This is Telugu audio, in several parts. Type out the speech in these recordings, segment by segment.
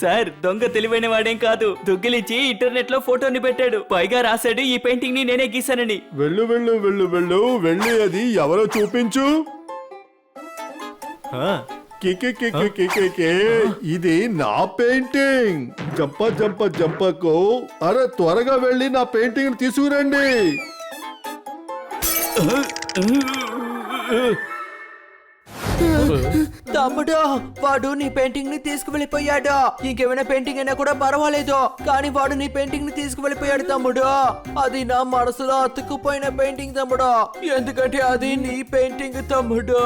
సార్ దొంగ తెలివైన వాడేం కాదు, దొంగిలించి ఇంటర్నెట్ లో ఫోటోని పెట్టాడు. పైగా రాశాడు ఈ పెయింటింగ్ ని నేనే గీసానని. వెళ్ళు వెళ్ళు వెళ్ళు వెళ్ళు వెళ్ళి అది ఎవరో చూపించు. ఇది నా పెయింటింగ్. జంపకు. అరే త్వరగా వెళ్ళి నా పెయింటింగ్ తీసుకురండి. తమ్ముడు, వాడు నీ పెయింటింగ్ ని తీసుకువెళ్ళిపోయాడు. ఇంకేమైనా పెయింటింగ్ అయినా కూడా పర్వాలేదు, కానీ వాడు నీ పెయింటింగ్ ని తీసుకువెళ్ళిపోయాడు తమ్ముడు. అది నా మనసులో అతుక్కుపోయిన పెయింటింగ్ తమ్ముడు, ఎందుకంటే అది నీ పెయింటింగ్ తమ్ముడు.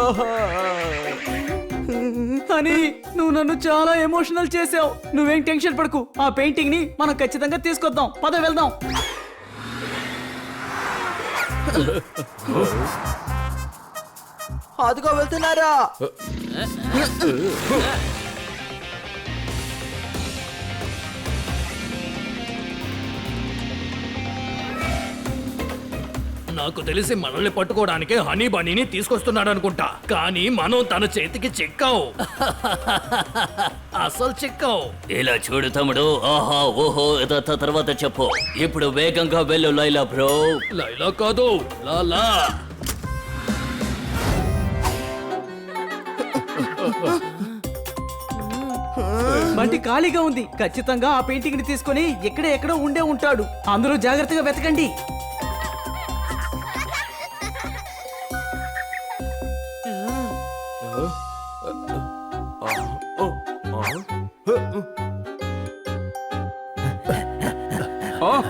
అని నువ్వు నన్ను చాలా ఎమోషనల్ చేసావు. నువ్వేం టెన్షన్ పడకు, ఆ పెయింటింగ్ ని మనం ఖచ్చితంగా తీసుకొద్దాం. పద వెళ్దాం. అదిగో వెళ్తున్నారా? నాకు తెలిసి మనల్ని పట్టుకోవడానికి హనీ బనీని తీసుకొస్తున్నాడు అనుకుంటా, కానీ మనం తన చేతికి చిక్కావు. అసలు చిక్కావు. ఇలా చూడు తమ్ముడు, ఆహా ఓహో తర్వాత చెప్పు. ఇప్పుడు వేగంగా వెళ్ళు లైలా బ్రో. లైలా కాదు, లాలా. బండి ఖాళీగా ఉంది. ఖచ్చితంగా ఆ పెయింటింగ్ ని తీసుకొని ఎక్కడో ఉండే ఉంటాడు. అందరూ జాగ్రత్తగా వెతకండి.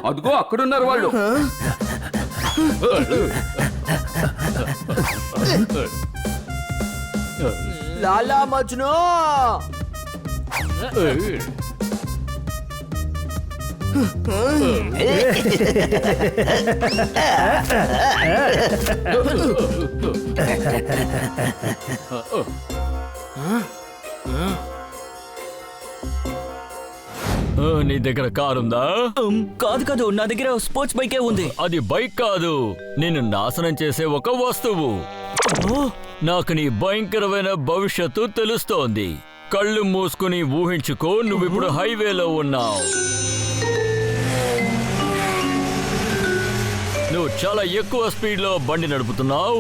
అదిగో అక్కడున్నారు వాళ్ళు. లాలా మజ్ను. నీ దగ్గర కారు ఉందా? కాదు, నా దగ్గర స్పోర్ట్స్ బైకే ఉంది. అది బైక్ కాదు, నేను నాశనం చేసే ఒక వస్తువు. నాకు నీ భయంకరమైన భవిష్యత్తు తెలుస్తోంది. కళ్ళు మూసుకుని ఊహించుకో, నువ్విప్పుడు హైవేలో ఉన్నావు. నువ్వు చాలా ఎక్కువ స్పీడ్లో బండి నడుపుతున్నావు.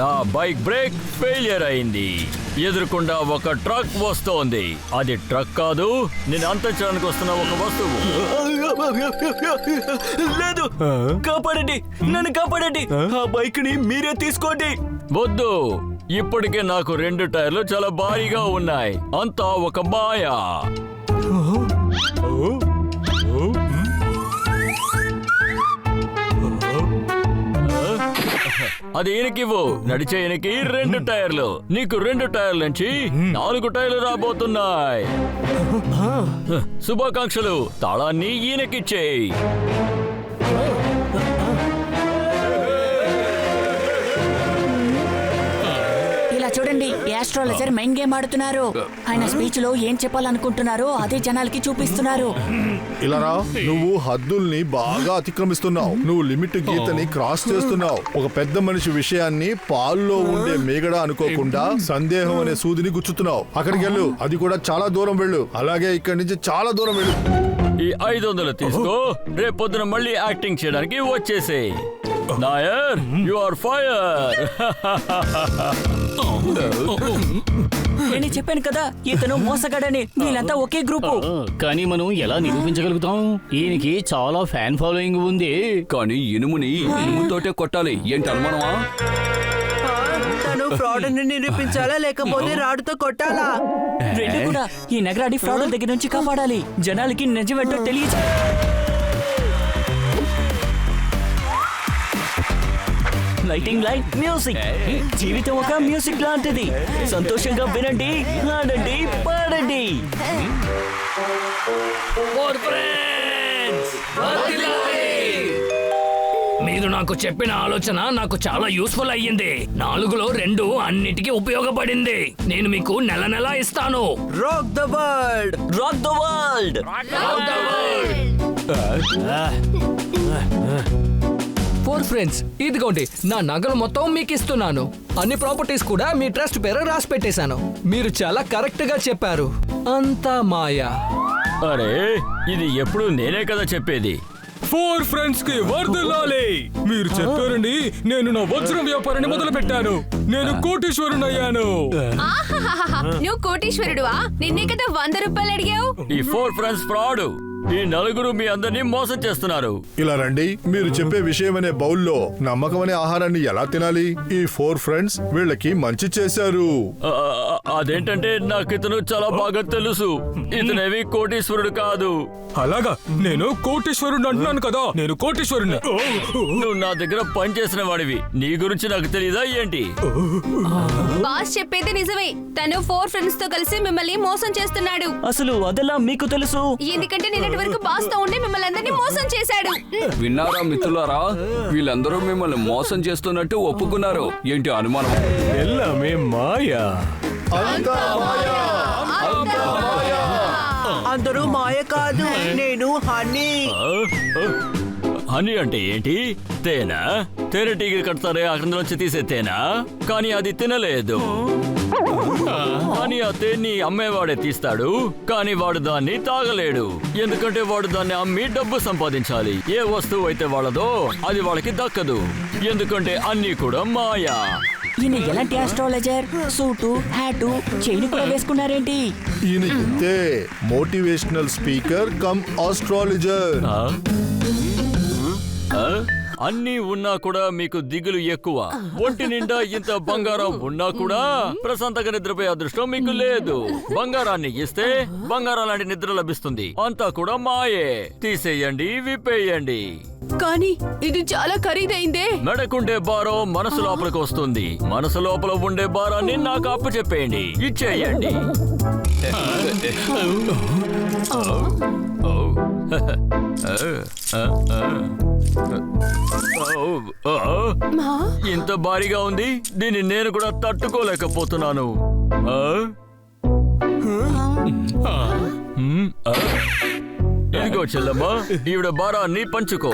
నా బైక్ బ్రేక్ ఫెయిలియర్ అయింది. ఎదురుకుండా ఒక ట్రక్ వస్తోంది. అది ట్రక్ కాదు, నేను అంతరించడానికి వస్తున్న ఒక వస్తువు. లేదు, కాపాడండి, నన్ను కాపాడండి. ఆ బైక్ ని మీరే తీసుకోండి. వద్దు, ఇప్పటికే నాకు 2 టైర్లు చాలా భారీగా ఉన్నాయి. అంతా ఒక మాయ. అది ఈయనకివ్వు. నడిచే ఈయనకి 2 టైర్లు, నీకు 2 టైర్ల నుంచి 4 టైర్లు రాబోతున్నాయి. శుభాకాంక్షలు. తాళాన్ని ఈయనకిచ్చేయి. చూడండి, యాస్ట్రాలజర్ మైండ్ గేమ్ ఆడుతున్నారు. ఆయన స్పీచ్ లో ఏం చెప్పాలనుకుంటున్నారో అదే జనాలకి చూపిస్తున్నారు. ఇలా రా, నువ్వు హద్దుల్ని బాగా అతిక్రమిస్తున్నావు. నువ్వు లిమిట్ గీతని క్రాస్ చేస్తున్నావు. ఒక పెద్ద మనిషి విషయాన్ని పాల్లో ఉండే మేగడ అనుకోకుండా సందేహం అనే సూదిని గుచ్చుతున్నావు. అక్కడికి వెళ్ళు, అది కూడా చాలా దూరం వెళ్ళు. అలాగే ఇక్కడి నుంచి చాలా దూరం వెళ్ళు. ఈ 500 తీసుకో. రేపు పొద్దున మళ్ళీ యాక్టింగ్ చేయడానికి వచ్చేసే. Nair, you are fire. నేను చెప్పాను కదా, ఇతను మోసగాడని. వీళ్ళంతా ఒకే గ్రూపు. కానీ మనం ఎలా నిరూపించగలుగుతాం? ఈయనకి చాలా ఫ్యాన్ ఫాలోయింగ్ ఉంది. కానీ ఇనుముని ఇనుముతోటే కొట్టాలి. ఏంటి అనుమానమా? తను ఫ్రాడ్ అని నిరూపించాలా, లేకపోతే రాడుతో కొట్టాలా? రెండు కూడా. ఈ నగరాడి ఫ్రాడ్ దగ్గర నుంచి కాపాడాలి. జనాలకి నిజమేంటో తెలియదు. Lighting light music. జీవితం ఒక మ్యూజిక్ లాంటిది. సంతోషంగా వినండి, ఆడండి, పాడండి. మీరు నాకు చెప్పిన ఆలోచన నాకు చాలా యూస్ఫుల్ అయ్యింది. 4లో 2 అన్నిటికీ ఉపయోగపడింది. నేను మీకు నెల ఇస్తాను. Rock the world, rock the world. 4 friends, ఇదిగోండి నా నగలు మొత్తం మీకు ఇస్తున్నాను. అన్ని ప్రాపర్టీస్ కూడా మీ ట్రస్ట్ పేరు రాసి పెట్టేశాను. మీరు చాలా కరెక్ట్ గా చెప్పారు, అంతా మాయా. అరే ఇది ఎప్పుడు నేనే కదా చెప్పేది. 4 ఫ్రెండ్స్ కి వర్ధిల్లాలి. మీరు చెప్పారండి, నేను నా వజ్రం వ్యాపారాన్ని మొదలు పెట్టాను. నేను కోటీశ్వరునయ్యాను. నువ్వు కోటీశ్వరుడువా? నిన్నే కదా 100 రూపాయలు అడిగావు. ఈ 4 ఫ్రెండ్స్ ఫ్రాడ్. ఈ నలుగురు మీ అందరినీ మోసం చేస్తున్నారు. ఇలా రండి, మీరు చెప్పే విషయం అనే బౌల్లో నమ్మకమనే ఆహారాన్ని ఎలా తినాలి? ఈ 4 ఫ్రెండ్స్ వీళ్ళకి మంచి చేశారు. అదేంటంటే నాకు ఇతను చాలా బాగా తెలుసు. ఇతనేవి కోటీశ్వరుడు కాదు. అలాగా? నేను కోటీశ్వరుడు అంటున్నాను కదా, నేను కోటీశ్వరుని. నువ్వు నా దగ్గర పనిచేసిన వాడివి, నీ గురించి నాకు తెలియదా ఏంటి? బాస్ చెప్పేది నిజమే. తను 4 ఫ్రెండ్స్ తో కలిసి మిమ్మల్ని మోసం చేస్తున్నాడు. అసలు అదెలా మీకు తెలుసు? ఎందుకంటే నిన్నటి వరకు బాస్ తో ఉండి మిమ్మల్ని అందరినీ మోసం చేశాడు. విన్నారా మిత్రులారా, వీళ్ళందరూ మిమ్మల్ని మోసం చేస్తున్నట్టు ఒప్పుకున్నారు. ఏంటి అనుమానం? ఎల్లమే మాయా. అందరూ మాయ కాదు, నేను హనీ. హనీ అంటే ఏంటి? తేనా? తేనెటీగ కడతారే అక్కడిలోంచి తీసే తేనా? కానీ అది తినలేదు. కానీ ఆ తేన్ని అమ్మేవాడే తీస్తాడు, కానీ వాడు దాన్ని తాగలేడు. ఎందుకంటే వాడు దాన్ని అమ్మి డబ్బు సంపాదించాలి. ఏ వస్తువు అయితే వాళ్ళదో అది వాళ్ళకి దక్కదు, ఎందుకంటే అన్నీ కూడా మాయా. ఈయన ఎలాంటి ఆస్ట్రాలజర్? సూటు, హ్యాటు, చైన్ కూడా వేసుకున్నారేంటి? ఈయన ఇంతే మోటివేషనల్ స్పీకర్ కమ్ ఆస్ట్రాలజర్. అన్నీ ఉన్నా కూడా మీకు దిగులు ఎక్కువ. ఒంటి నిండా ఇంత బంగారం ఉన్నా కూడా ప్రశాంతంగా నిద్రపోయే అదృష్టం మీకు లేదు. బంగారాన్ని ఇస్తే బంగారం లాంటి నిద్ర లభిస్తుంది. అంతా కూడా మాయే. తీసేయండి, విప్పేయండి. కానీ ఇది చాలా ఖరీదైందే. మెడకుండే భారం మనసు లోపలికి వస్తుంది. మనసు లోపల ఉండే భారాన్ని నాకు అప్పు చెప్పేయండి, ఇచ్చేయండి. ఇంత భారీగా ఉంది, దీన్ని నేను కూడా తట్టుకోలేకపోతున్నాను. ఇదిగో చెల్లమ్మా, ఈవిడ భారాన్ని పంచుకో.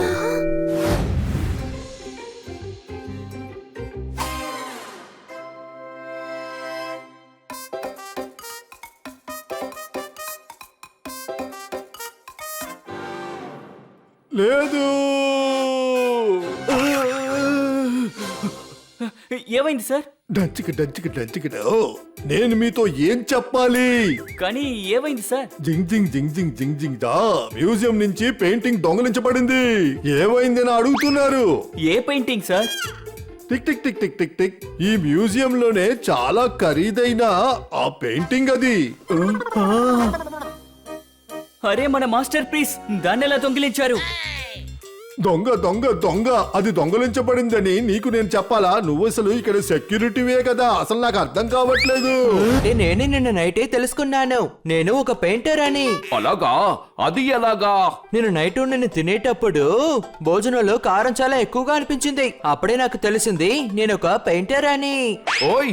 లేదు. ఏమైంది సార్? నేను మీతో ఏం చెప్పాలి? కానీ ఏమైంది సార్? జింగ్ జింగ్ జింగ్ జింగ్ జింగ్ జింగ్ దా మ్యూజియం నుంచి పెయింటింగ్ దొంగలించబడింది. ఏమైందని అడుగుతున్నారు? ఏ painting sir? Tick tick tick tick tick tick. ఈ మ్యూజియం లోనే చాలా ఖరీదైన ఆ పెయింటింగ్ అది. అరే మన మాస్టర్ పీస్, దాన్ని ఎలా దొంగిలించారు? దొంగ దొంగ దొంగ అది దొంగలించబడిందని నీకు నేను చెప్పాలా? నువ్వు అసలు ఇక్కడ సెక్యూరిటీవే కదా, అసలు నాకు అర్థం కావట్లేదు. నేనే నిన్న నైటే తెలుసుకున్నాను, నేను ఒక పెయింటర్ అని. అలాగా? అది ఎలాగా? నేను నైట్ నిన్ను తినేటప్పుడు భోజనంలో కారం చాలా ఎక్కువగా అనిపించింది. అప్పుడే నాకు తెలిసింది నేను ఒక పెయింటర్ అని. ఓయ్,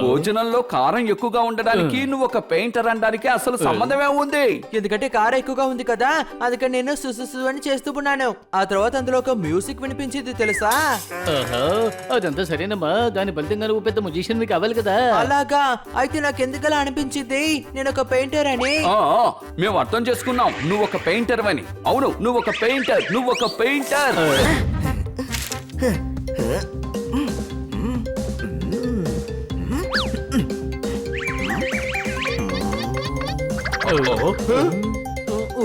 భోజనంలో కారం ఎక్కువగా ఉండడానికి నువ్వు ఒక పెయింటర్ అనడానికి అసలు సంబంధమే ఉంది. ఎందుకంటే కారం ఎక్కువగా ఉంది కదా, అందుకని నేను సుసు అని చేస్తూ ఉన్నాను. ఆ తర్వాత అందులో ఒక మ్యూజిక్ వినిపించింది తెలుసా? అదంతా సరేనమ్మా, దాని ఫలితంగా నువ్వు పెద్ద మ్యూజిషియన్ కావాలి కదా. అలాగా? అయితే నాకు ఎందుకలా అనిపించింది నేను ఒక పెయింటర్ అని. మేము అర్థం చేసుకున్నాం, నువ్వు ఒక పెయింటర్ అని. అవును, నువ్వు ఒక పెయింటర్, నువ్వు ఒక పెయింటర్.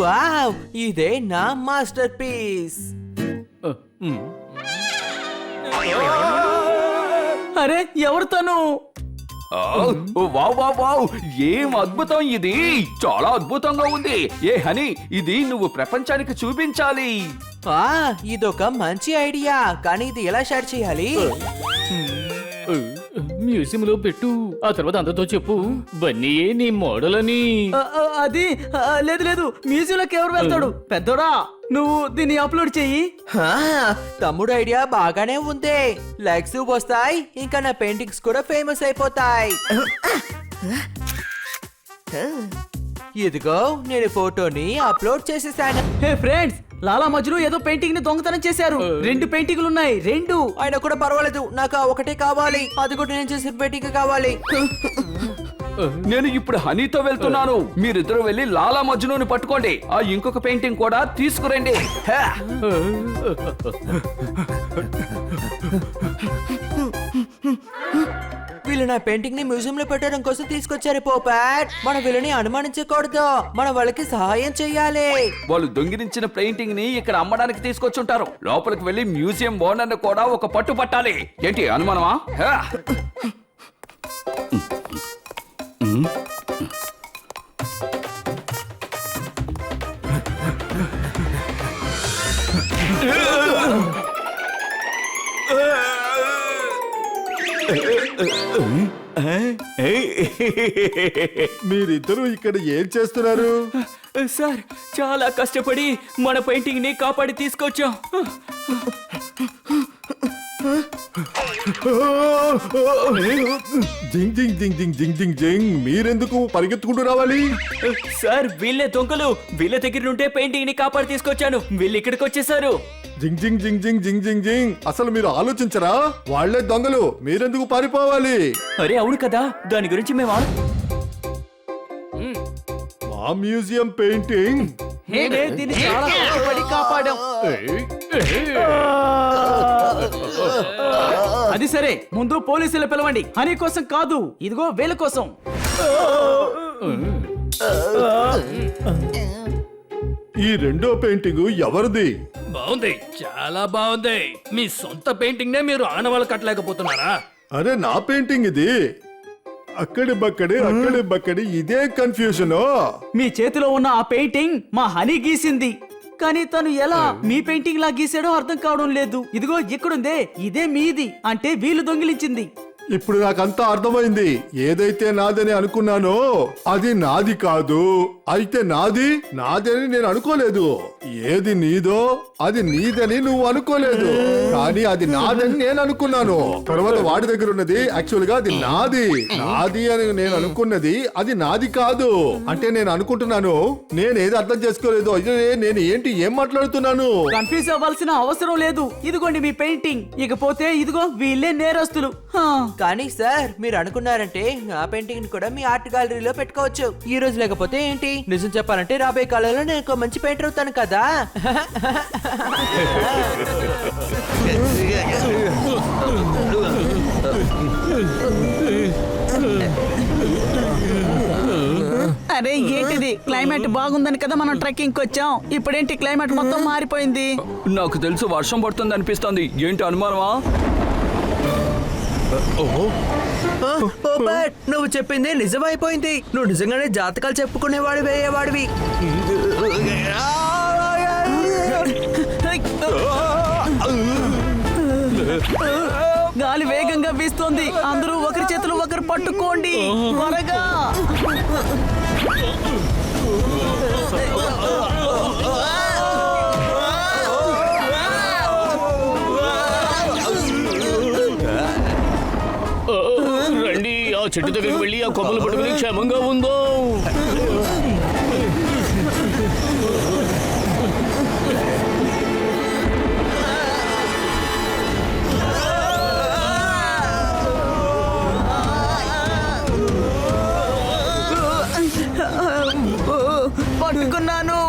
వావ్, ఇదే నా మాస్టర్ పీస్. అరే ఎవరు తను? వావ్ వావ్ వావ్, ఏం అద్భుతం ఇది, చాలా అద్భుతంగా ఉంది. ఏ హనీ, ఇది నువ్వు ప్రపంచానికి చూపించాలి. ఇదొక మంచి ఐడియా, కానీ ఇది ఎలా షేర్ చేయాలి? మ్యూజియం లో పెట్టు, ఆ తర్వాత అందరితో చెప్పు బన్నీయే నీ మోడల్ అని. అది లేదు లేదు, మ్యూజియం లోకి ఎవరు వెళ్తాడు? పెద్దోడా, నువ్వు దీన్ని అప్లోడ్ చెయ్యి. తమ్ముడు ఐడియా బాగానే ఉంది. లైక్స్ వస్తాయి, ఇంకా నా పెయింటింగ్స్ కూడా ఫేమస్ అయిపోతాయి. ఇదిగో నేను ఫోటోని అప్లోడ్ చేసేసాను. హే ఫ్రెండ్స్, లాలా మజ్ను ఏదో పెయింటింగ్ ని దొంగతనం చేశారు. 2 పెయింటింగ్లు ఉన్నాయి, 2. ఆయన కూడా పర్వాలేదు, నాకు ఆ ఒకటే కావాలి. అది కూడా నేను చేసిన పెయింటింగ్ కావాలి. నేను ఇప్పుడు హనీతో వెళ్తున్నాను. మీరిద్దరు వెళ్ళి లాలా మజ్నుని పట్టుకోండి. ఆ ఇంకొక పెయింటింగ్ కూడా తీసుకురండి. హే! వీళ్ళు నా పెయింటింగ్ ని మ్యూజియం లో పెట్టడం కోసం తీసుకొచ్చారు పోపాట్. మన వీళ్ళని అనుమానించకూడదు, మన వాళ్ళకి సహాయం చెయ్యాలి. వాళ్ళు దొంగిలించిన పెయింటింగ్ ని ఇక్కడ అమ్మడానికి తీసుకొచ్చుంటారు. లోపలికి వెళ్ళి మ్యూజియం ఓనర్ కూడా ఒక పట్టు పట్టాలి. ఏంటి అనుమానమా? హే! మీరిద్దరూ ఇక్కడ ఏం చేస్తున్నారు? సార్, చాలా కష్టపడి మన పెయింటింగ్ ని కాపాడి తీసుకొచ్చాం. జింగ్ జింగ్ జింగ్ జింగ్ జింగ్ జింగ్ జింగ్. మీరెందుకు పరిగెత్తుకుంటూ రావాలి? సార్, వీళ్ళే దొంగలు. వీళ్ళ దగ్గర నుండే పెయింటింగ్ ని కాపాడి తీసుకొచ్చాను. వీళ్ళు ఇక్కడికి వచ్చేసారు. జింగ్ జింగ్ జింగ్ జింగ్ జింగ్ జింగ్ జింగ్. అసలు మీరు ఆలోచించరా? వాళ్లే దొంగలు, మీరెందుకు పారిపోవాలి? అరే అవును కదా, దాని గురించి మేము మా మ్యూజియం పెయింటింగ్ దీన్ని చాలా కష్టపడి కాపాడాం. అది సరే, ముందు పోలీసులు పిలవండి. హనీ కోసం కాదు, ఇదిగో వీళ్ళ కోసం. ఈ రెండో పెయింటింగ్ ఎవరిది? బాగుంది, చాలా బాగుంది. మీ సొంత పెయింటింగ్ నే మీరు ఆనవాళ్ళు కట్టలేకపోతున్నారా? అరే నా పెయింటింగ్ ఇది. అక్కడి బక్కడి ఇదే కన్ఫ్యూజన్. మీ చేతిలో ఉన్న ఆ పెయింటింగ్ మా హనీ గీసింది. కానీ తను ఎలా మీ పెయింటింగ్ లా గీసాడో అర్థం కావడం లేదు. ఇదిగో ఇక్కడుందే, ఇదే మీది. అంటే వీళ్ళు దొంగిలించింది. ఇప్పుడు నాకంతా అర్థమైంది. ఏదైతే నాదని అనుకున్నానో అది నాది కాదు. అయితే నాదని నేను అనుకోలేదు. ఏది నీదో అది నీదని నువ్వు అనుకోలేదు, కానీ అది నాదని నేను అనుకున్నాను. తర్వాత వాడి దగ్గర ఉన్నది యాక్చువల్ గా అది నాది అని నేను అనుకున్నది అది నాది కాదు. అంటే నేను అనుకుంటున్నాను, నేనేది అర్థం చేసుకోలేదు. నేను ఏం మాట్లాడుతున్నాను? కన్ఫ్యూజ్ అవ్వాల్సిన అవసరం లేదు. ఇదిగోండి మీ పెయింటింగ్. ఇకపోతే ఇదిగో వీళ్ళే నేరస్తులు. కానీ సార్, మీరు అనుకున్నారంటే ఆ పెయింటింగ్ ని కూడా మీ ఆర్ట్ గ్యాలరీలో పెట్టుకోవచ్చు. ఈ రోజు లేకపోతే ఏంటి? నిజం చెప్పాలంటే రాబోయే కాలంలో నేను ఒక మంచి పెయింటర్ అవుతాను కదా. అరే ఏంటిది? క్లైమేట్ బాగుందని కదా మనం ట్రెక్కింగ్ వచ్చాం. ఇప్పుడేంటి క్లైమేట్ మొత్తం మారిపోయింది? నాకు తెలుసు వర్షం పడుతుంది అనిపిస్తుంది. ఏంటి అనుమానమా? నువ్వు చెప్పింది నిజమైపోయింది. నువ్వు నిజంగానే జాతకాలు చెప్పుకునేవాడివి. గాలి వేగంగా వీస్తోంది. అందరూ ఒకరి చేతులు ఒకరు పట్టుకోండి త్వరగా. రండి, ఆ చెట్టు దగ్గరికి వెళ్ళి ఆ కొమ్మలు పట్టుకుని క్షేమంగా ఉందో. పట్టుకున్నాను.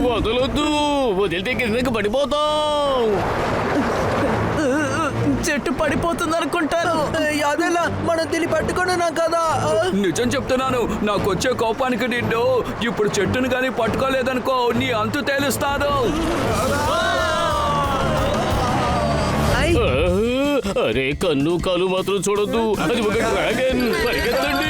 వదలొద్దు, వదిలితే కిందకి పడిపోతాం. చెట్టు పడిపోతుంది అనుకుంటాను. అదేలా మనం దీన్ని పట్టుకున్నాం కదా. నిజం చెప్తున్నాను, నాకు వచ్చే కోపానికి నిన్ను ఇప్పుడు చెట్టును గాని పట్టుకోలేదనుకో, నీ అంతు తేలుస్తాను. అరే కన్ను కాలు మాత్రం చూడొద్దు. అది ఒక డ్రాగన్. పరిగెత్తండి.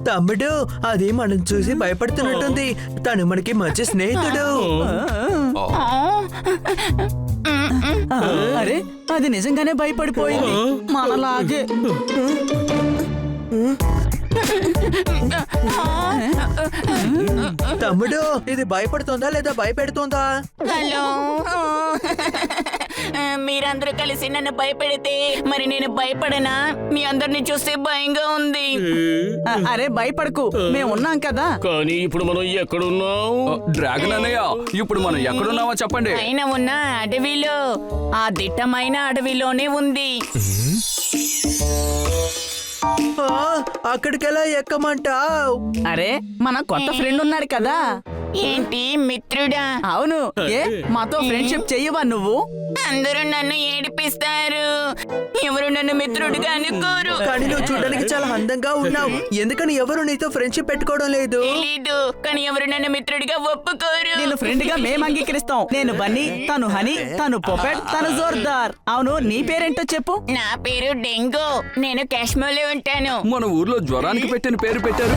తమ్ముడు, అది మనం చూసి భయపడుతున్నట్టుంది. తను మనకి మంచి స్నేహితుడు. అరే అది నిజంగానే భయపడిపోయింది మనలాగే. తమ్ముడు ఇది భయపడుతుందా లేదా భయపెడుతుందా? హలో మీరందరూ కలిసి నన్ను భయపెడితే మరి నేను భయపడనా? మీ అందరిని చూస్తే భయంగా ఉంది. అరే భయపడకు, మేము ఉన్నాం కదా. కానీ ఇప్పుడు మనం ఎక్కడున్నాం? డ్రాగన్ అన్నయ్య, ఇప్పుడు మనం ఎక్కడున్నామో చెప్పండి. పైన ఉన్న అడవిలో, ఆ దిట్టమైన అడవిలోనే ఉంది. అక్కడికెలా ఎక్కమంటావ్? అరే మన కొత్త ఫ్రెండ్ ఉన్నాడు కదా. ఏంటి మిత్రుడా? అవును, ఏ మాతో ఫ్రెండ్షిప్ చెయ్యవా నువ్వు? అందరూ నన్ను ఏడిపిస్తారు, ఎవరు నన్ను మిత్రుడిగా అనుకోరు. కానీ నువ్వు చూడడానికి చాలా అందంగా ఉన్నావు, ఎందుకని ఎవరు నీతో ఫ్రెండ్షిప్ పెట్టుకోవడం లేదు? తెలీదు, కానీ ఎవరు నన్ను మిత్రుడిగా ఒప్పుకోరు. నేను ఫ్రెండ్ గా మేము అంగీకరిస్తాం. నేను బన్నీ, తను హనీ, తను పొపెట్, తను జోర్దార్. అవును, నీ పేరేంటో చెప్పు. నా పేరు డెంగో, నేను కాశ్మీర్లో ఉంటాను. మన ఊర్లో జ్వరానికి పెట్టిన పేరు పెట్టారు.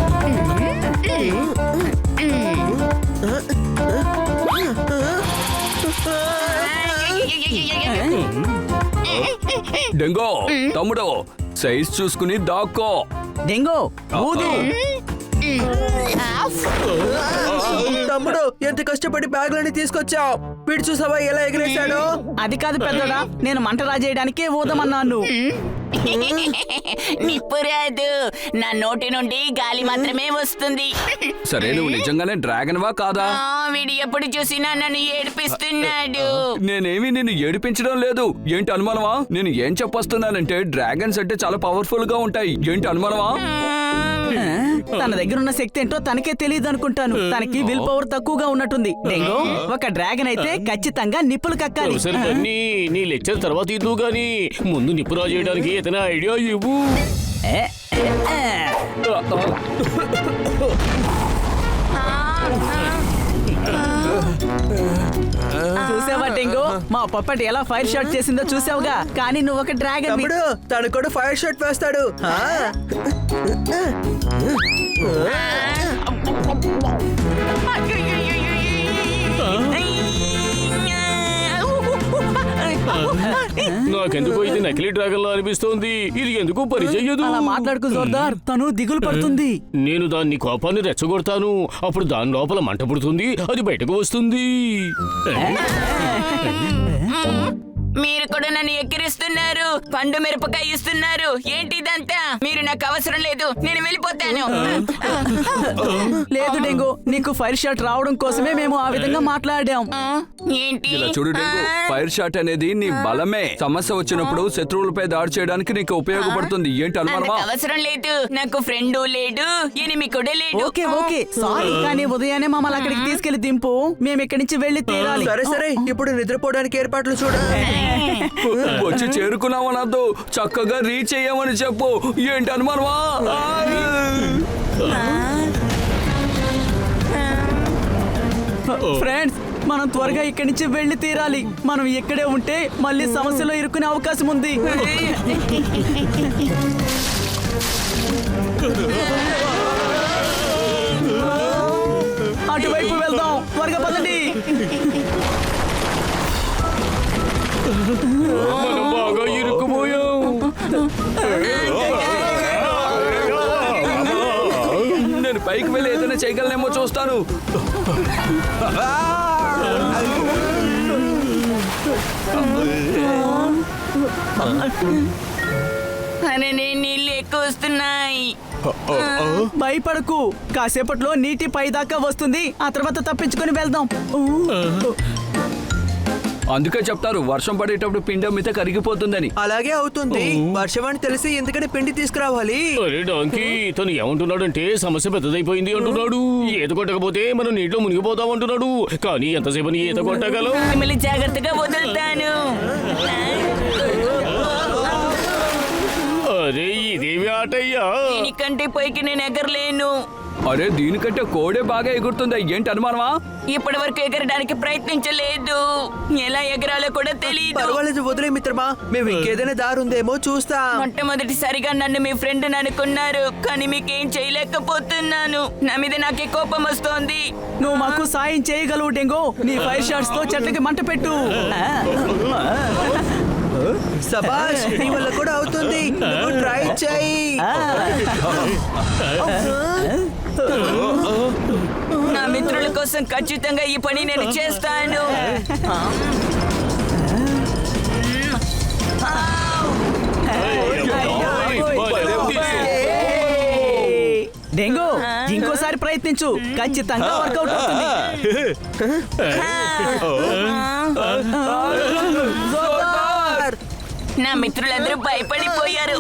డెంగో తమ్ముడు, సైజ్ చూసుకుని దాక్కో. డెంగో ఊదు. తమ్ముడు ఎంత కష్టపడి బ్యాగులని తీసుకొచ్చావు, వీడు చూసావా ఎలా ఎగిరేశాడో? అది కాదు పెద్దడా, నేను మంట రాజేయడానికే ఊదమన్నాను. నిప్పు రాదు, నా నోటి నుండి గాలి మాత్రమే వస్తుంది. సరే, నువ్వు నిజంగానే డ్రాగన్ వా కాదా? వీడు ఎప్పుడు చూసినా నన్ను ఏడిపిస్తున్నాడు. నేనేమి నిన్ను ఏడిపించడం లేదు. ఏంటి అనుమానమా? నేను ఏం చెప్పొస్తున్నానంటే డ్రాగన్స్ అంటే చాలా పవర్ఫుల్ గా ఉంటాయి. ఏంటి అనుమానమా? తన దగ్గర ఉన్న శక్తి ఏంటో తనకే తెలియదు అనుకుంటాను. తనకి విల్ పవర్ తక్కువగా ఉన్నట్టుంది. డెంగో, ఒక డ్రాగన్ అయితే ఖచ్చితంగా నిప్పులు కక్కాలి. సరే బన్నీ, నీ లెక్చర్ తర్వాత ఇద్దు గాని ముందు నిప్పు రాజేయడానికి ఏదైనా ఐడియా ఇవ్వు. చూసావా డెంగో, మా పప్పటి ఎలా ఫైర్ షాట్ చేసిందో చూసావుగా. కానీ నువ్వు ఒక డ్రాగన్. తమ్ముడు తను కూడా ఫైర్ షాట్ వేస్తాడు. నాకెందుకో ఇది నకిలీ డ్రాగన్ లా అనిపిస్తోంది. ఇది ఎందుకు పనిచేయదు? అలా మాట్లాడుకు జోర్దార్, తను దిగులు పడుతుంది. నేను దాన్ని కోపాన్ని రెచ్చగొడతాను. అప్పుడు దాని లోపల మంట పుడుతుంది, అది బయటకు వస్తుంది. మీరు కూడా నన్ను ఎక్కిరిస్తున్నారు, పండు మిరపకాయ ఇస్తున్నారు. ఏంటి ఇదంతా? మీరు నాకు అవసరం లేదు, నేను వెళ్ళిపోతాను. లేదు డెంగో, నీకు ఫైర్ షాట్ రావడం కోసమే మేము ఆ విధంగా మాట్లాడాం. ఏంటి? ఇలా చూడు డెంగు, ఫైర్ షాట్ అనేది నీ బలమే. సమస్య వచ్చినప్పుడు శత్రువులపై దాడి చేయడానికి నీకు ఉపయోగపడుతుంది. ఏంటి అనుమానమా? నాకు అవసరం లేదు, నాకు ఫ్రెండ్ లేడు, ఎనిమి కూడా లేడు. ఓకే ఓకే సారీ, కానీ ఉదయాన్నే మమ్మల్ని అక్కడికి తీసుకెళ్లి దింపు. మేము ఇక్కడి నుంచి వెళ్ళి తీరాలి. సరే సరే, ఇప్పుడు నిద్రపోవడానికి ఏర్పాట్లు చూడ. వచ్చి చేరుకున్నామనద్దు, చక్కగా రీచ్ అయ్యామని చెప్పు. ఏంటి అనుమానమా? ఫ్రెండ్స్, మనం త్వరగా ఇక్కడి నుంచి వెళ్ళి తీరాలి. మనం ఇక్కడే ఉంటే మళ్ళీ సమస్యలో ఇరుక్కునే అవకాశం ఉంది. అటువైపు వెళ్దాం, త్వరగా పదండి. మనం బాగా ఇరుక్కుపోయాం. నేను పైకి వెళ్ళి ఏదైనా చేయగలనేమో చూస్తాను. అరే, నీళ్ళు ఎక్కువ వస్తున్నాయి. భయపడకు, కాసేపట్లో నీటి పై దాకా వస్తుంది. ఆ తర్వాత తప్పించుకొని వెళ్దాం. అందుకే చెప్తారు, వర్షం పడేటప్పుడు పిండి అమ్మితే కరిగిపోతుందని. అలాగే అవుతుంది. వర్షం అని తెలిసి ఎందుకని పిండి తీసుకురావాలి? అరే డాంకీ, తను ఏమంటున్నాడంటే సమస్య పెద్దదైపోయింది అంటున్నాడు. ఈత కొట్టకపోతే మనం నీటిలో మునిగిపోతాం అంటున్నాడు. కానీ ఎంతసేపు ఈత కొట్టగలం? మిమ్మల్ని జాగ్రత్తగా వదులుతాను. అరే ఇదేమి ఆటయ్యా? దీనికంటే పైకి నేను ఎగరలేను. అరే, దీనికంటే కోడే బాగా ఎగురుతుంది. ఏంటి అనుమానమా? ఇప్పటి వరకు ఎగరడానికి ప్రయత్నించలేదు, ఎలా ఎగరాలో కూడా తెలియదు. పర్వాలేదు, వదిలే మిత్రమా, మేము ఇంకేదైనా దారి ఉందేమో చూస్తాం. మొట్టమొదటిసారిగా నన్ను మీ ఫ్రెండ్ అనుకున్నారు, కానీ మీకేం చేయలేకపోతున్నాను. నా మీద నాకే కోపం వస్తోంది. నువ్వు మాకు సాయం చేయగలవు డెంగో. నీ ఫైర్ షాట్స్ తో చెట్లకి మంట పెట్టు. సబాష్ నీ వల్ల కూడా అవుతుంది నువ్వు ట్రై చేయి నా మిత్రుల కోసం ఖచ్చితంగా ఈ పని నేను చేస్తాను. డెంగు ఇంకోసారి ప్రయత్నించు, ఖచ్చితంగా వర్కౌట్ అవుతుంది. నా మిత్రులందరూ భయపడిపోయారు.